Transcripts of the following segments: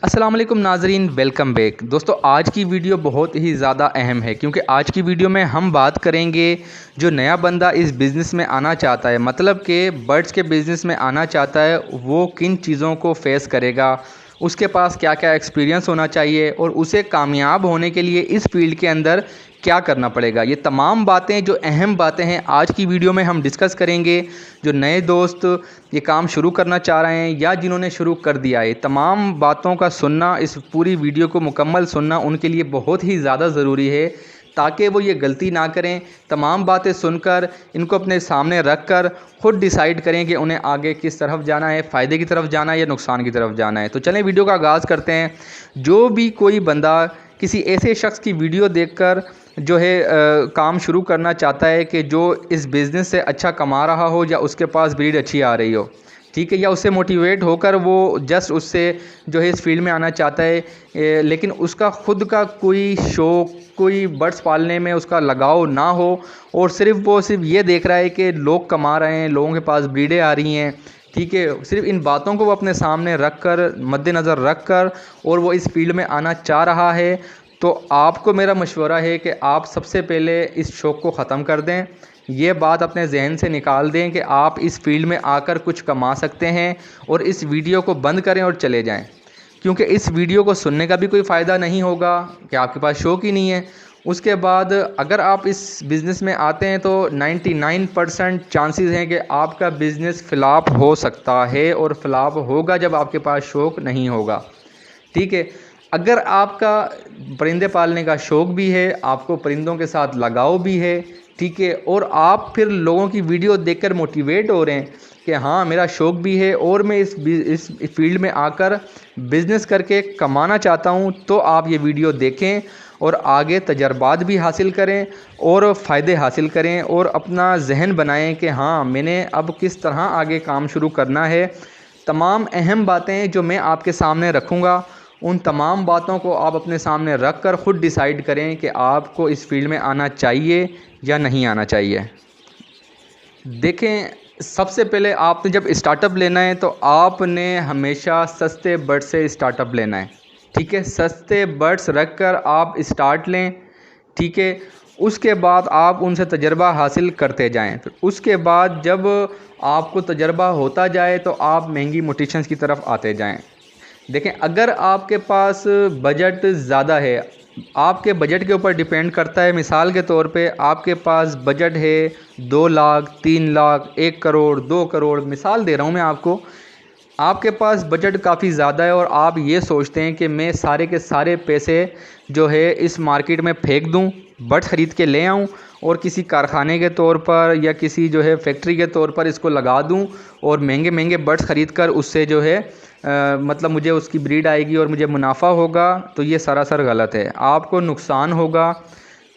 अस्सलाम वालेकुम नाजरीन, वेलकम बैक। दोस्तों, आज की वीडियो बहुत ही ज़्यादा अहम है क्योंकि आज की वीडियो में हम बात करेंगे जो नया बंदा इस बिज़नेस में आना चाहता है, मतलब कि बर्ड्स के बिज़नेस में आना चाहता है, वो किन चीज़ों को फेस करेगा, उसके पास क्या क्या एक्सपीरियंस होना चाहिए और उसे कामयाब होने के लिए इस फील्ड के अंदर क्या करना पड़ेगा। ये तमाम बातें जो अहम बातें हैं आज की वीडियो में हम डिस्कस करेंगे। जो नए दोस्त ये काम शुरू करना चाह रहे हैं या जिन्होंने शुरू कर दिया है, तमाम बातों का सुनना, इस पूरी वीडियो को मुकम्मल सुनना उनके लिए बहुत ही ज़्यादा ज़रूरी है ताकि वो ये गलती ना करें। तमाम बातें सुनकर इनको अपने सामने रख कर ख़ुद डिसाइड करें कि उन्हें आगे किस तरफ जाना है, फ़ायदे की तरफ जाना है या नुकसान की तरफ जाना है। तो चलें वीडियो का आगाज़ करते हैं। जो भी कोई बंदा किसी ऐसे शख्स की वीडियो देखकर जो है काम शुरू करना चाहता है कि जो इस बिज़नेस से अच्छा कमा रहा हो या उसके पास ब्रीड अच्छी आ रही हो, ठीक है, या उससे मोटिवेट होकर वो जस्ट उससे जो है इस फील्ड में आना चाहता है, लेकिन उसका ख़ुद का कोई शौक़, कोई बर्ड्स पालने में उसका लगाव ना हो और सिर्फ ये देख रहा है कि लोग कमा रहे हैं, लोगों के पास ब्रीडें आ रही हैं, ठीक है, सिर्फ इन बातों को वो अपने सामने रख कर, मद्देनज़र रख कर और वो इस फील्ड में आना चाह रहा है, तो आपको मेरा मशवरा है कि आप सबसे पहले इस शौक़ को ख़त्म कर दें। ये बात अपने जहन से निकाल दें कि आप इस फील्ड में आकर कुछ कमा सकते हैं और इस वीडियो को बंद करें और चले जाएं, क्योंकि इस वीडियो को सुनने का भी कोई फ़ायदा नहीं होगा कि आपके पास शौक़ ही नहीं है। उसके बाद अगर आप इस बिज़नेस में आते हैं तो 99% चांसेस हैं कि आपका बिज़नेस फ़्लॉप हो सकता है और फ़्लॉप होगा जब आपके पास शौक़ नहीं होगा, ठीक है। अगर आपका परिंदे पालने का शौक़ भी है, आपको परिंदों के साथ लगाव भी है, ठीक है, और आप फिर लोगों की वीडियो देखकर मोटिवेट हो रहे हैं कि हाँ मेरा शौक़ भी है और मैं इस फील्ड में आकर बिज़नेस करके कमाना चाहता हूँ, तो आप ये वीडियो देखें और आगे तजर्बात भी हासिल करें और फ़ायदे हासिल करें और अपना जहन बनाएं कि हाँ मैंने अब किस तरह आगे काम शुरू करना है। तमाम अहम बातें जो मैं आपके सामने रखूँगा, उन तमाम बातों को आप अपने सामने रख कर ख़ुद डिसाइड करें कि आपको इस फील्ड में आना चाहिए या नहीं आना चाहिए। देखें, सबसे पहले आपने जब स्टार्टअप लेना है तो आपने हमेशा सस्ते बर्ड से स्टार्टअप लेना है, ठीक है। सस्ते बर्ड्स रख कर आप स्टार्ट लें, ठीक है। उसके बाद आप उनसे तजर्बा हासिल करते जाएं। फिर उसके बाद जब आपको तजर्बा होता जाए तो आप महंगी म्यूटेशंस की तरफ आते जाएं। देखें, अगर आपके पास बजट ज़्यादा है, आपके बजट के ऊपर डिपेंड करता है। मिसाल के तौर पे आपके पास बजट है 2 लाख, 3 लाख, 1 करोड़, 2 करोड़, मिसाल दे रहा हूँ मैं आपको। आपके पास बजट काफ़ी ज़्यादा है और आप ये सोचते हैं कि मैं सारे के सारे पैसे जो है इस मार्केट में फेंक दूँ, बर्ड्स ख़रीद के ले आऊँ और किसी कारखाने के तौर पर या किसी जो है फैक्ट्री के तौर पर इसको लगा दूँ और महंगे महंगे बर्ड्स ख़रीद कर उससे जो है मतलब मुझे उसकी ब्रीड आएगी और मुझे मुनाफा होगा, तो ये सरासर गलत है। आपको नुकसान होगा।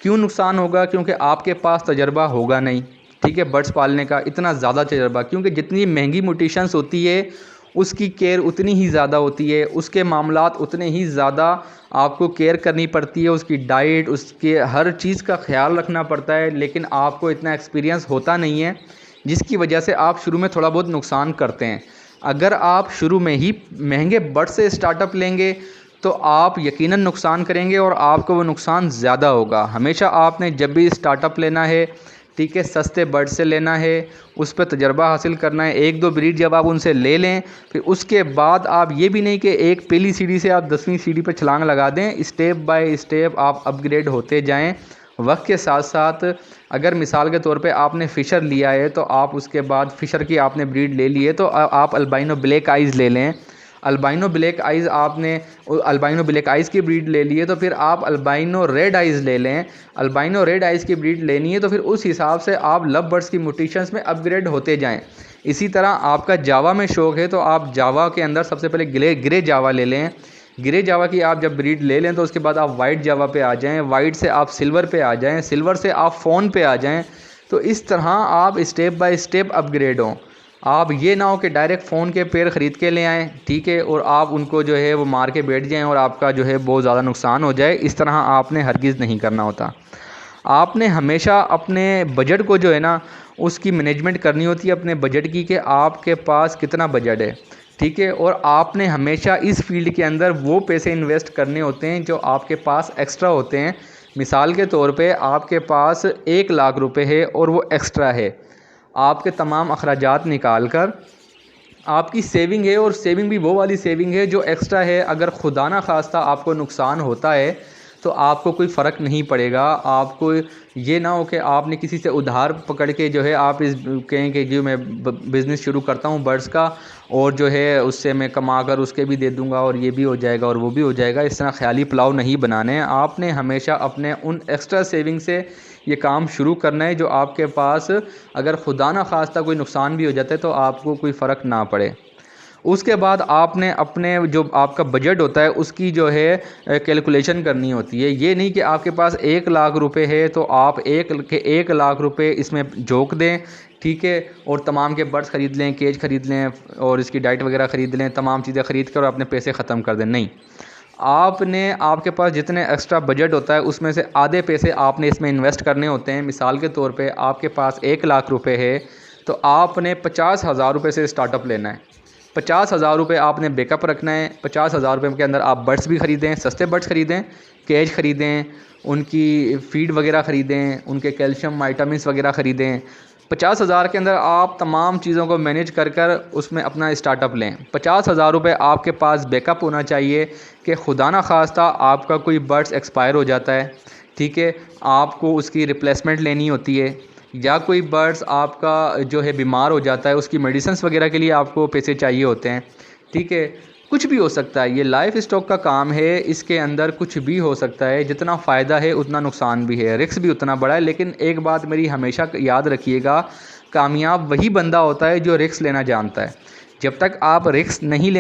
क्यों नुकसान होगा? क्योंकि आपके पास तजर्बा होगा नहीं, ठीक है, बर्ड्स पालने का इतना ज़्यादा तजर्बा, क्योंकि जितनी महंगी म्यूटेशंस होती है उसकी केयर उतनी ही ज़्यादा होती है, उसके मामलात उतने ही ज़्यादा आपको केयर करनी पड़ती है, उसकी डाइट, उसके हर चीज़ का ख्याल रखना पड़ता है, लेकिन आपको इतना एक्सपीरियंस होता नहीं है, जिसकी वजह से आप शुरू में थोड़ा बहुत नुकसान करते हैं। अगर आप शुरू में ही महंगे बर्ड से स्टार्टअप लेंगे तो आप यकीनन नुकसान करेंगे और आपको वो नुकसान ज़्यादा होगा। हमेशा आपने जब भी स्टार्टअप लेना है, ठीक है, सस्ते बर्ड से लेना है, उस पर तजर्बा हासिल करना है। 1-2 ब्रीड जब आप उनसे ले लें, फिर उसके बाद आप ये भी नहीं कि एक पहली सीढ़ी से आप 10वीं सीढ़ी पर छलांग लगा दें। स्टेप बाय स्टेप आप अपग्रेड होते जाएं वक्त के साथ साथ। अगर मिसाल के तौर पे आपने फ़िशर लिया है तो आप उसके बाद फ़िशर की आपने ब्रीड ले ली है तो आप अल्बाइनो ब्लैक आइज़ ले लें। अल्बाइनो ब्लैक आइज़ आपने अल्बाइनो ब्लैक आइज़ की ब्रीड ले ली है तो फिर आप अल्बाइनो रेड आइज़ ले लें। अल्बाइनो रेड आइज़ की ब्रीड लेनी है तो फिर उस हिसाब से आप लव बर्ड्स की म्यूटेशंस में अपग्रेड होते जाएं। इसी तरह आपका जावा में शौक़ है तो आप जावा के अंदर सबसे पहले ग्रे जावा ले लें। ग्रे जावा की आप जब ब्रीड ले लें तो उसके बाद आप वाइट जावा पे आ जाएं, वाइट से आप सिल्वर पे आ जाएं, सिल्वर से आप फ़ोन पे आ जाएं। तो इस तरह आप स्टेप बाय स्टेप अपग्रेड हों। आप ये ना हो कि डायरेक्ट फ़ोन के पेड़ ख़रीद के ले आएँ, ठीक है, और आप उनको जो है वो मार के बैठ जाएँ और आपका जो है बहुत ज़्यादा नुकसान हो जाए। इस तरह आपने हरगिज़ नहीं करना होता। आपने हमेशा अपने बजट को जो है ना उसकी मैनेजमेंट करनी होती है, अपने बजट की, कि आपके पास कितना बजट है। ठीक है। और आपने हमेशा इस फील्ड के अंदर वो पैसे इन्वेस्ट करने होते हैं जो आपके पास एक्स्ट्रा होते हैं। मिसाल के तौर पे आपके पास 1 लाख रुपए है और वो एक्स्ट्रा है, आपके तमाम अखराजात निकाल कर आपकी सेविंग है, और सेविंग भी वो वाली सेविंग है जो एक्स्ट्रा है। अगर खुदा ना खास्ता आपको नुकसान होता है तो आपको कोई फ़र्क नहीं पड़ेगा। आपको ये ना हो कि आपने किसी से उधार पकड़ के जो है आप इस कहें कि जो मैं बिज़नेस शुरू करता हूँ बर्ड्स का, और जो है उससे मैं कमा कर उसके भी दे दूँगा और ये भी हो जाएगा और वो भी हो जाएगा। इस तरह ख्याली पुलाव नहीं बनाने हैं। आपने हमेशा अपने उन एक्स्ट्रा सेविंग से ये काम शुरू करना है जो आपके पास, अगर खुदा ना खास्ता कोई नुकसान भी हो जाता है तो आपको कोई फ़र्क ना पड़े। उसके बाद आपने अपने जो आपका बजट होता है उसकी जो है कैलकुलेशन करनी होती है। ये नहीं कि आपके पास 1 लाख रुपए है तो आप 1 लाख रुपए इसमें झोंक दें, ठीक है, और तमाम के बर्ड्स ख़रीद लें, केज ख़रीद लें और इसकी डाइट वगैरह ख़रीद लें, तमाम चीज़ें ख़रीद कर अपने पैसे ख़त्म कर दें। नहीं, आपने आपके पास जितने एक्स्ट्रा बजट होता है उसमें से आधे पैसे आपने इसमें इन्वेस्ट करने होते हैं। मिसाल के तौर पे आपके पास 1 लाख रुपए है तो आपने 50,000 रुपये से स्टार्टअप लेना है। 50,000 रुपये आपने बैकअप रखना है। 50,000 रुपये के अंदर आप बर्ड्स भी ख़रीदें, सस्ते बर्ड्स ख़रीदें, केज ख़रीदें, उनकी फ़ीड वगैरह ख़रीदें, उनके कैल्शियम वाइटामिन्स वगैरह ख़रीदें। 50,000 के अंदर आप तमाम चीज़ों को मैनेज कर कर उसमें अपना स्टार्टअप लें। 50,000 रुपये आपके पास बैकअप होना चाहिए कि खुदा ना खास्ता आपका कोई बर्ड्स एक्सपायर हो जाता है, ठीक है, आपको उसकी रिप्लेसमेंट लेनी होती है, या कोई बर्ड्स आपका जो है बीमार हो जाता है, उसकी मेडिसिन्स वगैरह के लिए आपको पैसे चाहिए होते हैं, ठीक है। कुछ भी हो सकता है, ये लाइफ स्टॉक का काम है, इसके अंदर कुछ भी हो सकता है। जितना फ़ायदा है उतना नुकसान भी है, रिस्क भी उतना बड़ा है। लेकिन एक बात मेरी हमेशा याद रखिएगा, कामयाब वही बंदा होता है जो रिस्क लेना जानता है। जब तक आप रिस्क नहीं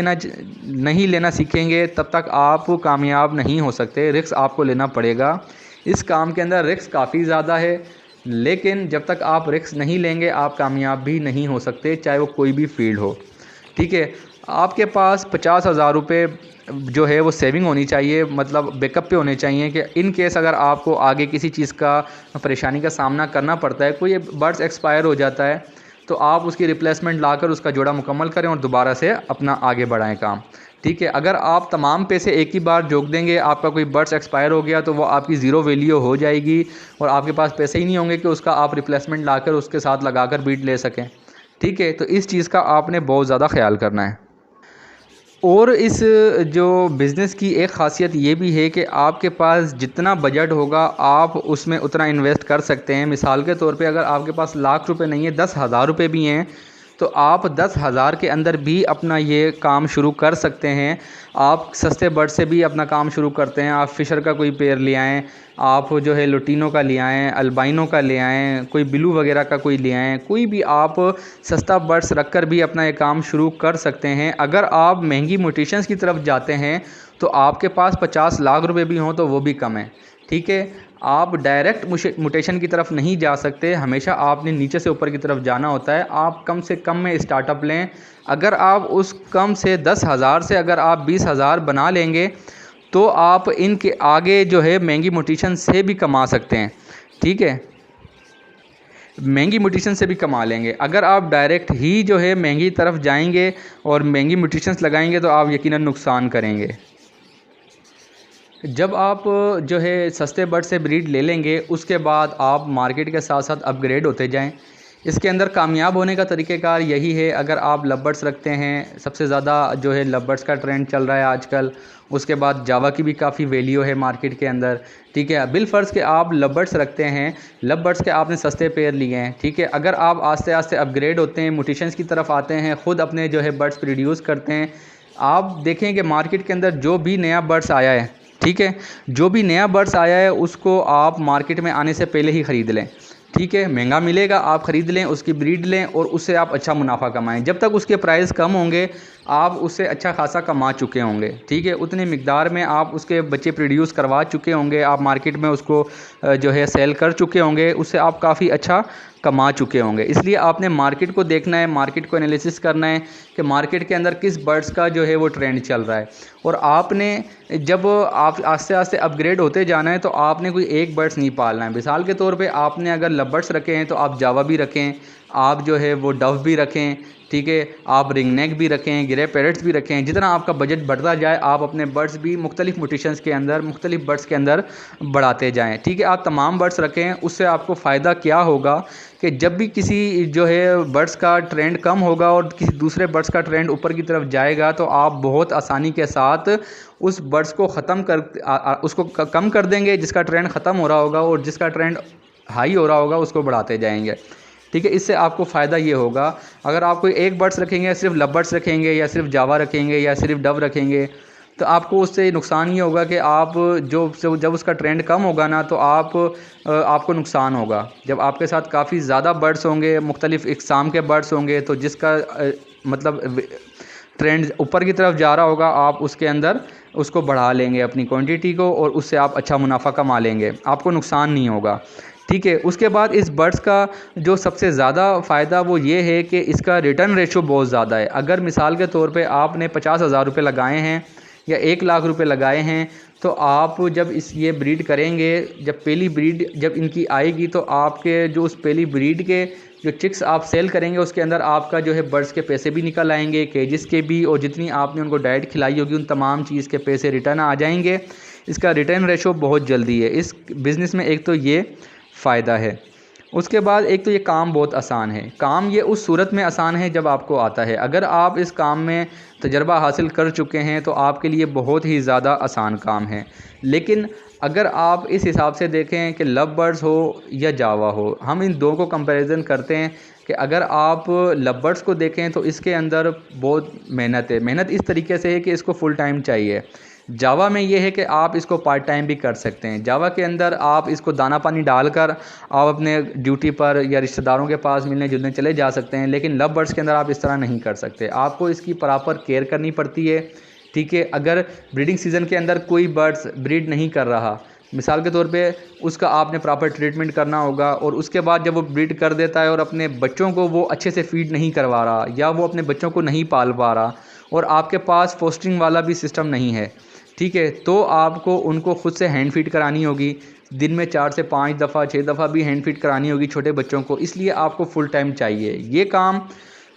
लेना सीखेंगे तब तक आप कामयाब नहीं हो सकते। रिस्क आपको लेना पड़ेगा। इस काम के अंदर रिस्क काफ़ी ज़्यादा है, लेकिन जब तक आप रिस्क नहीं लेंगे आप कामयाब भी नहीं हो सकते, चाहे वो कोई भी फील्ड हो, ठीक है। आपके पास 50,000 रुपये जो है वो सेविंग होनी चाहिए, मतलब बैकअप पे होने चाहिए कि इन केस अगर आपको आगे किसी चीज़ का परेशानी का सामना करना पड़ता है, कोई बर्ड्स एक्सपायर हो जाता है, तो आप उसकी रिप्लेसमेंट लाकर उसका जोड़ा मुकम्मल करें और दोबारा से अपना आगे बढ़ाएं काम, ठीक है। अगर आप तमाम पैसे एक ही बार जोक देंगे, आपका कोई बर्ड्स एक्सपायर हो गया तो वो आपकी ज़ीरो वैल्यू हो जाएगी और आपके पास पैसे ही नहीं होंगे कि उसका आप रिप्लेसमेंट लाकर उसके साथ लगाकर बीट ले सकें, ठीक है। तो इस चीज़ का आपने बहुत ज़्यादा ख्याल करना है। और इस जो बिज़नेस की एक ख़ासियत ये भी है कि आपके पास जितना बजट होगा आप उसमें उतना इन्वेस्ट कर सकते हैं। मिसाल के तौर पे अगर आपके पास लाख रुपए नहीं है, 10,000 रुपये भी हैं, तो आप 10,000 के अंदर भी अपना ये काम शुरू कर सकते हैं। आप सस्ते बर्ड से भी अपना काम शुरू करते हैं। आप फ़िशर का कोई पेयर ले आएँ, आप जो है लुटीनो का ले आएँ, अल्बाइनो का ले आएँ, कोई ब्लू वगैरह का कोई ले आएँ, कोई भी आप सस्ता बर्ड्स रख कर भी अपना ये काम शुरू कर सकते हैं। अगर आप महंगी म्यूटेशंस की तरफ जाते हैं तो आपके पास 50 लाख रुपए भी हों तो वो भी कम है, ठीक है। आप डायरेक्ट म्यूटेशन की तरफ नहीं जा सकते, हमेशा आपने नीचे से ऊपर की तरफ जाना होता है। आप कम से कम में स्टार्टअप लें। अगर आप उस कम से 10,000 से अगर आप 20,000 बना लेंगे तो आप इनके आगे जो है महंगी म्यूटेशन से भी कमा सकते हैं, ठीक है, महंगी म्यूटेशन से भी कमा लेंगे। अगर आप डायरेक्ट ही जो है महंगी तरफ जाएंगे और महंगी म्यूटेशंस लगाएंगे तो आप यकीनन नुकसान करेंगे। जब आप जो है सस्ते बर्ड से ब्रीड ले लेंगे उसके बाद आप मार्केट के साथ साथ अपग्रेड होते जाएं। इसके अंदर कामयाब होने का तरीक़ेकार यही है, अगर आप लवबर्ड्स रखते हैं, सबसे ज़्यादा जो है लवबर्ड्स का ट्रेंड चल रहा है आजकल। उसके बाद जावा की भी काफ़ी वैल्यू है मार्केट के अंदर, ठीक है। बिलफ़र्ज़ के आप लवबर्ड्स रखते हैं, लवबर्ड्स के आपने सस्ते पेयर लिए हैं, ठीक है। अगर आप आस्ते आस्ते अपग्रेड होते हैं, म्यूटेशंस की तरफ आते हैं, ख़ुद अपने जो है बर्ड्स प्रोड्यूस करते हैं, आप देखें कि मार्केट के अंदर जो भी नया बर्ड्स आया है, ठीक है, जो भी नया बर्ड्स आया है उसको आप मार्केट में आने से पहले ही ख़रीद लें, ठीक है। महंगा मिलेगा, आप ख़रीद लें, उसकी ब्रीड लें और उससे आप अच्छा मुनाफा कमाएं। जब तक उसके प्राइस कम होंगे आप उससे अच्छा खासा कमा चुके होंगे, ठीक है। उतने मिकदार में आप उसके बच्चे प्रोड्यूस करवा चुके होंगे, आप मार्केट में उसको जो है सेल कर चुके होंगे, उससे आप काफ़ी अच्छा कमा चुके होंगे। इसलिए आपने मार्केट को देखना है, मार्केट को एनालिसिस करना है कि मार्केट के अंदर किस बर्ड्स का जो है वो ट्रेंड चल रहा है। और आपने जब आप आस्ते आस्ते अपग्रेड होते जाना है तो आपने कोई एक बर्ड्स नहीं पालना है। मिसाल के तौर पे आपने अगर लवबर्ड्स रखे हैं तो आप जावा भी रखें, आप जो है वो डव भी रखें, ठीक है, आप रिंग नेक भी रखें, ग्रे पैरेट्स भी रखें। जितना आपका बजट बढ़ता जाए आप अपने बर्ड्स भी मुख्तलिफ म्यूटेशंस के अंदर, मुख्तलिफ बर्ड्स के अंदर बढ़ाते जाएँ, ठीक है। आप तमाम बर्ड्स रखें, उससे आपको फ़ायदा क्या होगा कि जब भी किसी जो है बर्ड्स का ट्रेंड कम होगा और किसी दूसरे बर्ड्स का ट्रेंड ऊपर की तरफ जाएगा तो आप बहुत आसानी के साथ उस बर्ड्स को ख़त्म कर उसको कम कर देंगे जिसका ट्रेंड ख़त्म हो रहा होगा, और जिसका ट्रेंड हाई हो रहा होगा उसको बढ़ाते जाएंगे, ठीक है। इससे आपको फ़ायदा ये होगा, अगर आप कोई एक बर्ड्स रखेंगे, सिर्फ लव बर्ड्स रखेंगे या सिर्फ जावा रखेंगे या सिर्फ डव रखेंगे, तो आपको उससे नुकसान ये होगा कि आप जब उसका ट्रेंड कम होगा ना तो आपको नुकसान होगा। जब आपके साथ काफ़ी ज़्यादा बर्ड्स होंगे, मुख्तलिफ़ इक़साम के बर्ड्स होंगे, तो जिसका मतलब ट्रेंड ऊपर की तरफ जा रहा होगा आप उसके अंदर उसको बढ़ा लेंगे अपनी क्वांटिटी को, और उससे आप अच्छा मुनाफा कमा लेंगे, आपको नुकसान नहीं होगा, ठीक है। उसके बाद इस बर्ड्स का जो सबसे ज़्यादा फ़ायदा वो ये है कि इसका रिटर्न रेशो बहुत ज़्यादा है। अगर मिसाल के तौर पे आपने 50,000 रुपये लगाए हैं या 1 लाख रुपए लगाए हैं, तो आप जब ये ब्रीड करेंगे, जब पहली ब्रीड जब इनकी आएगी तो आपके जो उस पहली ब्रीड के जो चिक्स आप सेल करेंगे उसके अंदर आपका जो है बर्ड्स के पैसे भी निकल आएंगे, केजेस के भी, और जितनी आपने उनको डाइट खिलाई होगी उन तमाम चीज़ के पैसे रिटर्न आ जाएंगे। इसका रिटर्न रेशो बहुत जल्दी है इस बिज़नेस में, एक तो ये फ़ायदा है। उसके बाद एक तो ये काम बहुत आसान है। काम ये उस सूरत में आसान है जब आपको आता है। अगर आप इस काम में तजर्बा हासिल कर चुके हैं तो आपके लिए बहुत ही ज़्यादा आसान काम है। लेकिन अगर आप इस हिसाब से देखें कि लव बर्ड्स हो या जावा हो, हम इन दो को कंपैरिजन करते हैं कि अगर आप लव बर्ड्स को देखें तो इसके अंदर बहुत मेहनत है। मेहनत इस तरीके से है कि इसको फुल टाइम चाहिए। जावा में ये है कि आप इसको पार्ट टाइम भी कर सकते हैं। जावा के अंदर आप इसको दाना पानी डालकर आप अपने ड्यूटी पर या रिश्तेदारों के पास मिलने जुलने चले जा सकते हैं, लेकिन लव बर्ड्स के अंदर आप इस तरह नहीं कर सकते। आपको इसकी प्रॉपर केयर करनी पड़ती है, ठीक है। अगर ब्रीडिंग सीज़न के अंदर कोई बर्ड्स ब्रीड नहीं कर रहा, मिसाल के तौर पे उसका आपने प्रॉपर ट्रीटमेंट करना होगा, और उसके बाद जब वो ब्रीड कर देता है और अपने बच्चों को वो अच्छे से फीड नहीं करवा रहा या वो अपने बच्चों को नहीं पाल पा रहा, और आपके पास फोस्टरिंग वाला भी सिस्टम नहीं है, ठीक है, तो आपको उनको ख़ुद से हैंड फीड करानी होगी। दिन में 4 से 5 दफ़ा 6 दफ़ा भी हैंड फीड करानी होगी छोटे बच्चों को, इसलिए आपको फुल टाइम चाहिए। ये काम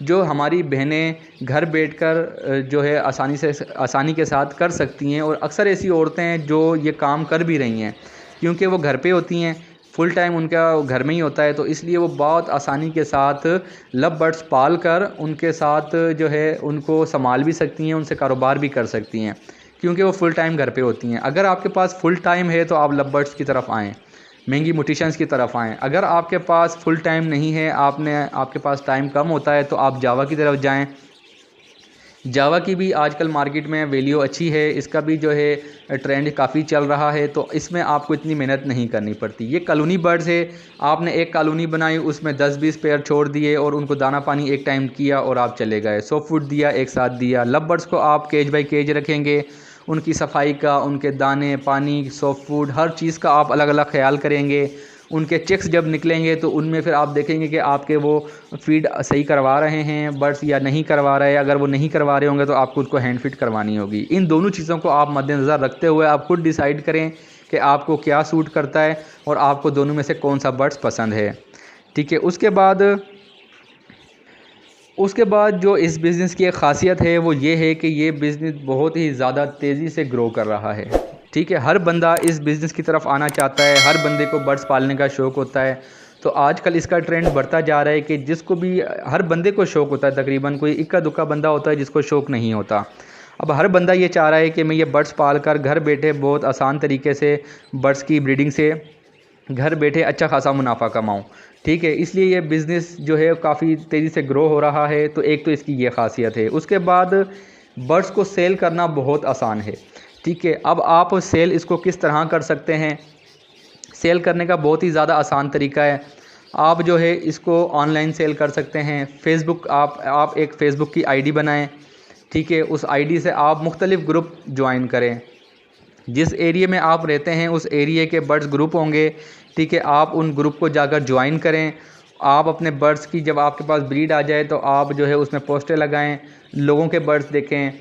जो हमारी बहनें घर बैठकर जो है आसानी के साथ कर सकती हैं, और अक्सर ऐसी औरतें हैं जो ये काम कर भी रही हैं क्योंकि वो घर पे होती हैं, फुल टाइम उनका घर में ही होता है, तो इसलिए वो बहुत आसानी के साथ लव बर्ड्स पाल कर उनके साथ जो है उनको संभाल भी सकती हैं, उनसे कारोबार भी कर सकती हैं क्योंकि वो फुल टाइम घर पे होती हैं। अगर आपके पास फुल टाइम है तो आप लव बर्ड्स की तरफ आएँ, महंगी म्यूटेशंस की तरफ आएँ। अगर आपके पास फुल टाइम नहीं है, आपके पास टाइम कम होता है, तो आप जावा की तरफ जाएँ। जावा की भी आजकल मार्केट में वैल्यू अच्छी है, इसका भी जो है ट्रेंड काफ़ी चल रहा है, तो इसमें आपको इतनी मेहनत नहीं करनी पड़ती। ये कॉलोनी बर्ड्स है, आपने एक कॉलोनी बनाई, उसमें 10-20 पेयर छोड़ दिए और उनको दाना पानी एक टाइम किया और आप चले गए, सॉफ्ट फूड दिया एक साथ दिया। लव बर्ड्स को आप केज बाई केज रखेंगे, उनकी सफाई का, उनके दाने पानी, सॉफ्ट फूड, हर चीज़ का आप अलग अलग ख्याल करेंगे। उनके चिक्स जब निकलेंगे तो उनमें फिर आप देखेंगे कि आपके वो फीड सही करवा रहे हैं बर्ड्स या नहीं करवा रहे हैं। अगर वो नहीं करवा रहे होंगे तो आपको उसको हैंड फीड करवानी होगी। इन दोनों चीज़ों को आप मद्देनज़र रखते हुए आप खुद डिसाइड करें कि आपको क्या सूट करता है और आपको दोनों में से कौन सा बर्ड्स पसंद है, ठीक है। उसके बाद जो इस बिज़नेस की एक ख़ासियत है वो ये है कि ये बिज़नेस बहुत ही ज़्यादा तेज़ी से ग्रो कर रहा है, ठीक है। हर बंदा इस बिज़नेस की तरफ आना चाहता है, हर बंदे को बर्ड्स पालने का शौक़ होता है। तो आजकल इसका ट्रेंड बढ़ता जा रहा है कि जिसको भी, हर बंदे को शौक़ होता है तकरीबन, कोई इक्का दुक्का बंदा होता है जिसको शौक़ नहीं होता। अब हर बंदा ये चाह रहा है कि मैं ये बर्ड्स पाल कर घर बैठे बहुत आसान तरीके से बर्ड्स की ब्रीडिंग से घर बैठे अच्छा खासा मुनाफा कमाऊँ, ठीक है। इसलिए ये बिज़नेस जो है काफ़ी तेज़ी से ग्रो हो रहा है। तो एक तो इसकी ये ख़ासियत है। उसके बाद बर्ड्स को सेल करना बहुत आसान है, ठीक है। अब आप सेल इसको किस तरह कर सकते हैं? सेल करने का बहुत ही ज़्यादा आसान तरीका है। आप जो है इसको ऑनलाइन सेल कर सकते हैं। फेसबुक आप एक फ़ेसबुक की आईडी बनाएं, ठीक है। उस आईडी से आप मुख्तलिफ़ ग्रुप ज्वाइन करें। जिस एरिया में आप रहते हैं उस एरिया के बर्ड्स ग्रुप होंगे, ठीक है। आप उन ग्रुप को जाकर ज्वाइन करें। आप अपने बर्ड्स की जब आपके पास ब्रीड आ जाए तो आप जो है उसमें पोस्टर लगाएं, लोगों के बर्ड्स देखें।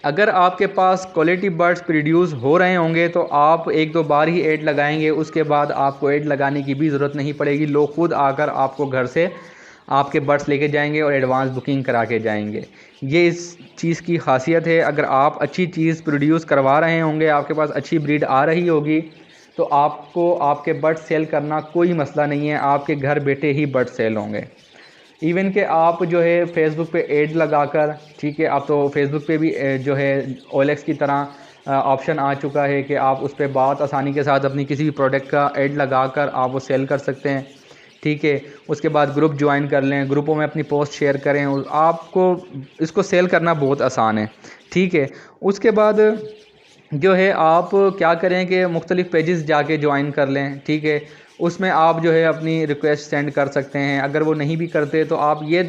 अगर आपके पास क्वालिटी बर्ड्स प्रोड्यूस हो रहे होंगे तो आप 1-2 बार ही ऐड लगाएंगे, उसके बाद आपको ऐड लगाने की भी ज़रूरत नहीं पड़ेगी। लोग खुद आकर आपको घर से आपके बर्ड्स लेके जाएंगे और एडवांस बुकिंग करा के जाएंगे। ये इस चीज़ की खासियत है। अगर आप अच्छी चीज़ प्रोड्यूस करवा रहे होंगे, आपके पास अच्छी ब्रीड आ रही होगी, तो आपको आपके बर्ड्स सेल करना कोई मसला नहीं है, आपके घर बैठे ही बर्ड्स सेल होंगे। इवन कि आप जो है फेसबुक पे ऐड लगाकर, ठीक है, आप तो फेसबुक पे भी जो है OLX की तरह ऑप्शन आ चुका है कि आप उस पर बहुत आसानी के साथ अपनी किसी भी प्रोडक्ट का ऐड लगाकर आप वो सेल कर सकते हैं, ठीक है। उसके बाद ग्रुप ज्वाइन कर लें, ग्रुपों में अपनी पोस्ट शेयर करें, आपको इसको सेल करना बहुत आसान है, ठीक है। उसके बाद जो है आप क्या करें कि मुख्तलिफ़ पेजेस जाके ज्वाइन कर लें, ठीक है। उसमें आप जो है अपनी रिक्वेस्ट सेंड कर सकते हैं। अगर वो नहीं भी करते तो आप ये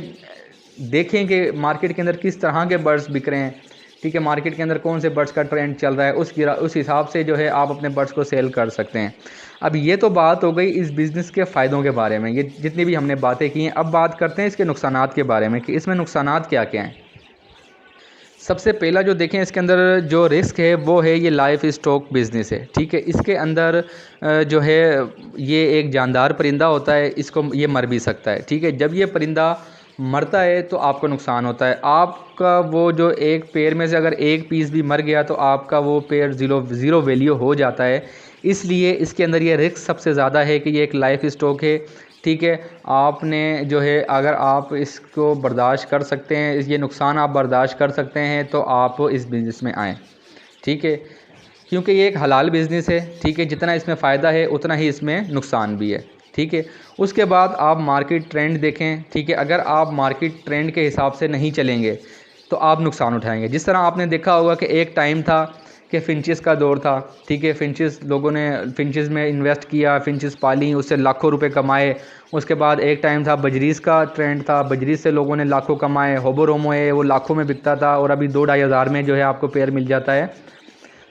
देखें कि मार्केट के अंदर किस तरह के बर्ड्स बिक रहे हैं, ठीक है, मार्केट के अंदर कौन से बर्ड्स का ट्रेंड चल रहा है, उस हिसाब से जो है आप अपने बर्ड्स को सेल कर सकते हैं। अब ये तो बात हो गई इस बिज़नेस के फ़ायदों के बारे में, ये जितनी भी हमने बातें की हैं। अब बात करते हैं इसके नुकसानात के बारे में कि इसमें नुकसानात क्या क्या हैं। सबसे पहला जो देखें इसके अंदर जो रिस्क है वो है ये लाइफ स्टॉक बिज़नेस है, ठीक है। इसके अंदर जो है ये एक जानदार परिंदा होता है, इसको ये मर भी सकता है, ठीक है। जब ये परिंदा मरता है तो आपको नुकसान होता है। आपका वो जो एक पेड़ में से अगर एक पीस भी मर गया तो आपका वो पेड़ ज़ीरो वैल्यू हो जाता है। इसलिए इसके अंदर ये रिस्क सबसे ज़्यादा है कि ये एक लाइफ स्टॉक है, ठीक है। आपने जो है अगर आप इसको बर्दाश्त कर सकते हैं, ये नुकसान आप बर्दाश्त कर सकते हैं, तो आप इस बिज़नेस में आएँ, ठीक है। क्योंकि ये एक हलाल बिज़नेस है, ठीक है। जितना इसमें फ़ायदा है उतना ही इसमें नुकसान भी है, ठीक है। उसके बाद आप मार्केट ट्रेंड देखें, ठीक है। अगर आप मार्केट ट्रेंड के हिसाब से नहीं चलेंगे तो आप नुकसान उठाएंगे। जिस तरह आपने देखा होगा कि एक टाइम था कि फिंचेस का दौर था, ठीक है। लोगों ने फिंचेस में इन्वेस्ट किया, फिंचेस पाली, उससे लाखों रुपए कमाए। उसके बाद एक टाइम था बजरीस का ट्रेंड था, बजरीस से लोगों ने लाखों कमाए। होबोरोमो है वो लाखों में बिकता था और अभी 2-2.5 हज़ार में जो है आपको पेयर मिल जाता है।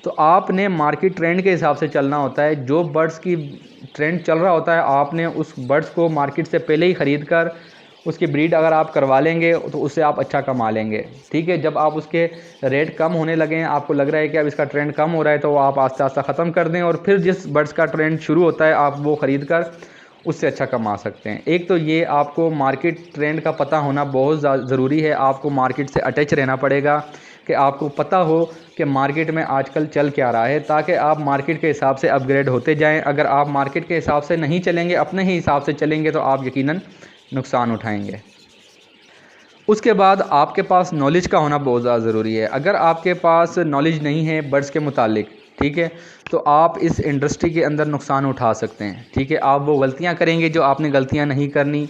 तो आपने मार्केट ट्रेंड के हिसाब से चलना होता है। जो बर्ड्स की ट्रेंड चल रहा होता है आपने उस बर्ड्स को मार्केट से पहले ही ख़रीद कर उसकी ब्रीड अगर आप करवा लेंगे तो उससे आप अच्छा कमा लेंगे, ठीक है। जब आप उसके रेट कम होने लगें, आपको लग रहा है कि अब इसका ट्रेंड कम हो रहा है, तो आप आस्ता आस्ता ख़त्म कर दें और फिर जिस बर्ड्स का ट्रेंड शुरू होता है आप वो ख़रीद कर उससे अच्छा कमा सकते हैं। एक तो ये आपको मार्केट ट्रेंड का पता होना बहुत ज़रूरी है। आपको मार्केट से अटैच रहना पड़ेगा कि आपको पता हो कि मार्केट में आजकल चल क्या रहा है, ताकि आप मार्केट के हिसाब से अपग्रेड होते जाएं। अगर आप मार्केट के हिसाब से नहीं चलेंगे, अपने ही हिसाब से चलेंगे, तो आप यकीनन नुकसान उठाएंगे। उसके बाद आपके पास नॉलेज का होना बहुत ज़्यादा ज़रूरी है। अगर आपके पास नॉलेज नहीं है बर्ड्स के मुतालिक, ठीक है, तो आप इस इंडस्ट्री के अंदर नुकसान उठा सकते हैं, ठीक है। आप वो गलतियां करेंगे जो आपने गलतियां नहीं करनी,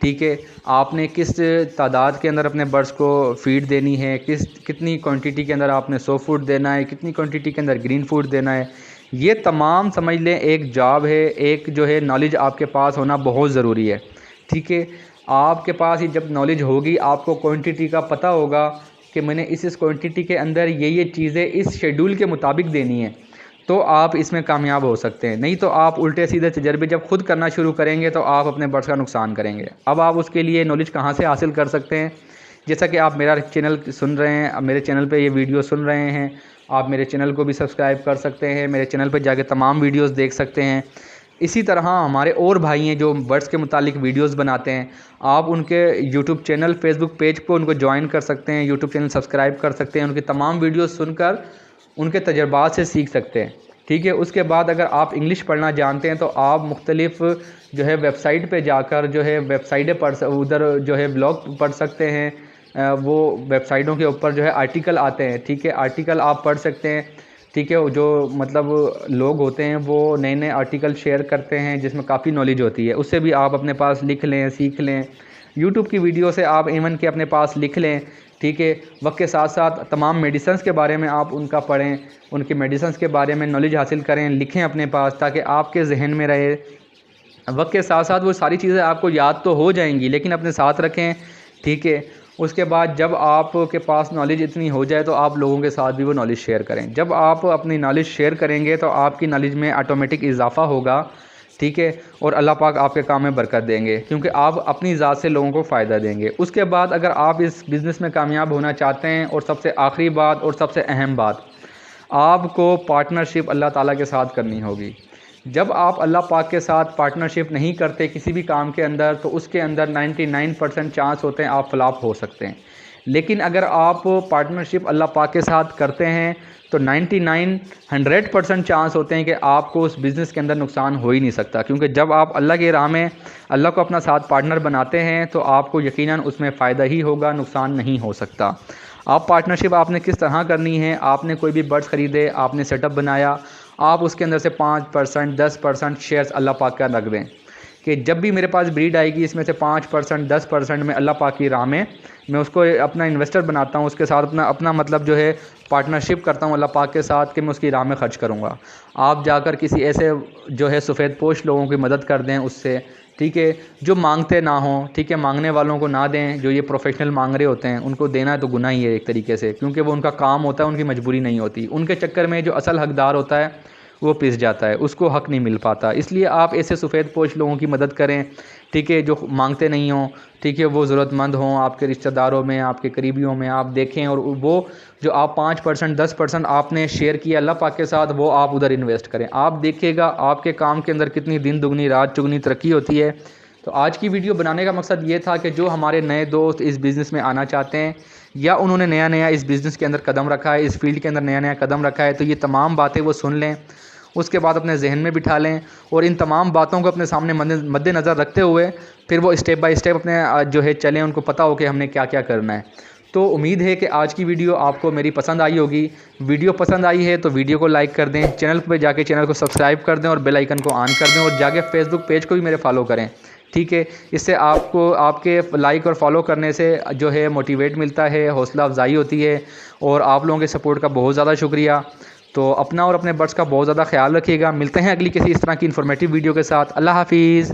ठीक है। आपने किस तादाद के अंदर अपने बर्ड्स को फ़ीड देनी है, कितनी क्वांटिटी के अंदर आपने सॉफ्ट फूड देना है, कितनी क्वांटिटी के अंदर ग्रीन फूड देना है, ये तमाम समझ लें एक जॉब है। एक जो है नॉलेज आपके पास होना बहुत ज़रूरी है, ठीक है। आपके पास ही जब नॉलेज होगी, आपको क्वांटिटी का पता होगा कि मैंने इस क्वांटिटी के अंदर ये चीज़ें इस शेड्यूल के मुताबिक देनी है, तो आप इसमें कामयाब हो सकते हैं। नहीं तो आप उल्टे सीधे तजर्बे जब खुद करना शुरू करेंगे तो आप अपने बर्ड्स का नुकसान करेंगे। अब आप उसके लिए नॉलेज कहाँ से हासिल कर सकते हैं? जैसा कि आप मेरा चैनल सुन रहे हैं, मेरे चैनल पे ये वीडियो सुन रहे हैं, आप मेरे चैनल को भी सब्सक्राइब कर सकते हैं, मेरे चैनल पर जाके तमाम वीडियोस देख सकते हैं। इसी तरह हमारे और भाई हैं जो बर्ड्स के मुतालिक वीडियोस बनाते हैं, आप उनके यूट्यूब चैनल, फेसबुक पेज पर उनको ज्वाइन कर सकते हैं, यूट्यूब चैनल सब्सक्राइब कर सकते हैं, उनकी तमाम वीडियोस सुनकर उनके तजर्बात से सीख सकते हैं, ठीक है। उसके बाद अगर आप इंग्लिश पढ़ना जानते हैं तो आप मुख्तलिफ़ जो है वेबसाइट पे जाकर जो है वेबसाइटें उधर जो है ब्लॉग पढ़ सकते हैं। वो वेबसाइटों के ऊपर जो है आर्टिकल आते हैं, ठीक है, आर्टिकल आप पढ़ सकते हैं, ठीक है। जो मतलब लोग होते हैं वो नए नए आर्टिकल शेयर करते हैं जिसमें काफ़ी नॉलेज होती है, उससे भी आप अपने पास लिख लें, सीख लें। यूट्यूब की वीडियो से आप इवन के अपने पास लिख लें, ठीक है। वक्त के साथ साथ तमाम मेडिसिन्स के बारे में आप उनका पढ़ें, उनकी मेडिसिन्स के बारे में नॉलेज हासिल करें, लिखें अपने पास, ताकि आपके जहन में रहे। वक्त के साथ साथ वो सारी चीज़ें आपको याद तो हो जाएंगी, लेकिन अपने साथ रखें, ठीक है। उसके बाद जब आपके पास नॉलेज इतनी हो जाए तो आप लोगों के साथ भी वो नॉलेज शेयर करें। जब आप अपनी नॉलेज शेयर करेंगे तो आपकी नॉलेज में ऑटोमेटिक इजाफा होगा, ठीक है, और अल्लाह पाक आपके काम में बरकत देंगे, क्योंकि आप अपनी ज़ात से लोगों को फ़ायदा देंगे। उसके बाद अगर आप इस बिज़नेस में कामयाब होना चाहते हैं, और सबसे आखिरी बात और सबसे अहम बात, आपको पार्टनरशिप अल्लाह ताला के साथ करनी होगी, जब आप अल्लाह पाक के साथ पार्टनरशिप नहीं करते किसी भी काम के अंदर, तो उसके अंदर 99% चांस होते हैं आप फ्लॉप हो सकते हैं। लेकिन अगर आप पार्टनरशिप अल्लाह पाक के साथ करते हैं तो 100% चांस होते हैं कि आपको उस बिज़नेस के अंदर नुकसान हो ही नहीं सकता, क्योंकि जब आप अल्लाह के राह में अल्लाह को अपना साथ पार्टनर बनाते हैं तो आपको यकीनन उसमें फ़ायदा ही होगा, नुकसान नहीं हो सकता। आप पार्टनरशिप आपने किस तरह करनी है, आपने कोई भी बर्ड्स ख़रीदे, आपने सेटअप बनाया, आप उसके अंदर से 5% 10% शेयर्स अल्लाह पाक का रख दें कि जब भी मेरे पास ब्रीड आएगी इसमें से 5% 10% में अल्लाह पाक की राह में मैं उसको अपना इन्वेस्टर बनाता हूँ, उसके साथ अपना मतलब जो है पार्टनरशिप करता हूँ अल्लाह पाक के साथ कि मैं उसकी राह में ख़र्च करूँगा। आप जाकर किसी ऐसे जो है सफ़ेद पोश लोगों की मदद कर दें उससे, ठीक है, जो मांगते ना हों, ठीक है, मांगने वालों को ना दें। जो ये प्रोफेशनल मांग रहे होते हैं उनको देना तो गुनाह ही है एक तरीके से, क्योंकि वो उनका काम होता है, उनकी मजबूरी नहीं होती। उनके चक्कर में जो असल हकदार होता है वो पिस जाता है, उसको हक़ नहीं मिल पाता। इसलिए आप ऐसे सफ़ेद पोश लोगों की मदद करें, ठीक है, जो मांगते नहीं हों, ठीक है, वो ज़रूरतमंद हों आपके रिश्तेदारों में, आपके करीबियों में। आप देखें और वो जो आप 5% 10% आपने शेयर किया अल्लाह पाक के साथ, वो आप उधर इन्वेस्ट करें। आप देखिएगा आपके काम के अंदर कितनी दिन दुगनी रात चुगनी तरक्की होती है। तो आज की वीडियो बनाने का मकसद ये था कि जो हमारे नए दोस्त इस बिज़नेस में आना चाहते हैं या उन्होंने नया नया इस बिज़नेस के अंदर कदम रखा है, इस फील्ड के अंदर नया नया कदम रखा है, तो ये तमाम बातें वो सुन लें, उसके बाद अपने जहन में बिठा लें और इन तमाम बातों को अपने सामने मद्देनज़र रखते हुए फिर वो स्टेप बाय स्टेप अपने जो है चलें, उनको पता हो कि हमने क्या क्या करना है। तो उम्मीद है कि आज की वीडियो आपको मेरी पसंद आई होगी। वीडियो पसंद आई है तो वीडियो को लाइक कर दें, चैनल पर जाके चैनल को सब्सक्राइब कर दें और बेल आइकन को ऑन कर दें और जाके फेसबुक पेज को भी मेरे फॉलो करें, ठीक है। इससे आपको आपके लाइक और फॉलो करने से जो है मोटिवेट मिलता है, हौसला अफजाई होती है और आप लोगों के सपोर्ट का बहुत ज़्यादा शुक्रिया। तो अपना और अपने बर्ड्स का बहुत ज़्यादा ख्याल रखिएगा। मिलते हैं अगली किसी इस तरह की इन्फॉर्मेटिव वीडियो के साथ। अल्लाह हाफिज़।